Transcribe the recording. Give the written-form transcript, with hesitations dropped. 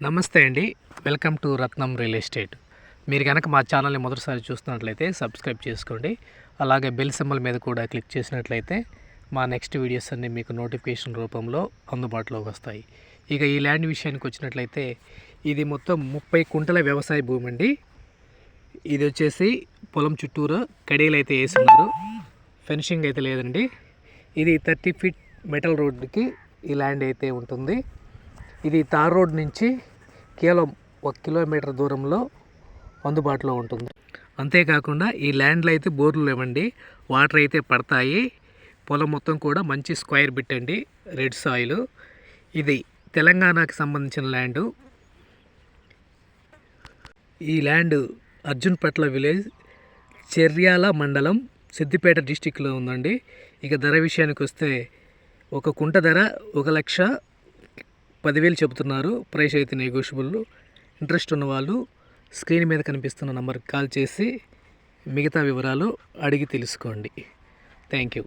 నమస్తే అండి. Welcome to Ratnam real estate. మీరు కనుక మా ఛానల్ని మొదటిసారి చూస్తున్నట్లయితే సబ్స్క్రైబ్ చేసుకోండి. అలాగే బెల్ సింబల్ మీద కూడా క్లిక్ చేసినట్లయితే మా నెక్స్ట్ వీడియోస్ అన్నీ మీకు నోటిఫికేషన్ రూపంలో అందుబాటులోకి వస్తాయి. ఇక ఈ ల్యాండ్ విషయానికి వచ్చినట్లయితే ఇది మొత్తం 30 కుంటల వ్యవసాయ భూమి అండి. ఇది వచ్చేసి పొలం చుట్టూరు కడీలు అయితే వేస్తున్నారు, ఫెన్సింగ్ అయితే లేదండి. ఇది 30 ఫీట్ మెటల్ రోడ్డుకి ఈ ల్యాండ్ అయితే ఉంటుంది. ఇది తార్ రోడ్ నుంచి కేవలం 1 కిలోమీటర్ దూరంలో అందుబాటులో ఉంటుంది. అంతేకాకుండా ఈ ల్యాండ్లో అయితే బోర్లు లేవండి, వాటర్ అయితే పడతాయి. పొలం మొత్తం కూడా మంచి స్క్వేర్ బిట్ అండి, రెడ్ సాయిల్. ఇది తెలంగాణకి సంబంధించిన ల్యాండు. ఈ ల్యాండ్ అర్జున్పట్ల విలేజ్, చెర్యాల మండలం, సిద్దిపేట డిస్టిక్లో ఉందండి. ఇక ధర విషయానికి వస్తే ఒక కుంట ధర 1,10,000 చెబుతున్నారు. ప్రైస్ అయితే నెగోషియబుల్. ఇంట్రెస్ట్ ఉన్నవాళ్ళు స్క్రీన్ మీద కనిపిస్తున్న నంబర్కి కాల్ చేసి మిగతా వివరాలు అడిగి తెలుసుకోండి. Thank you.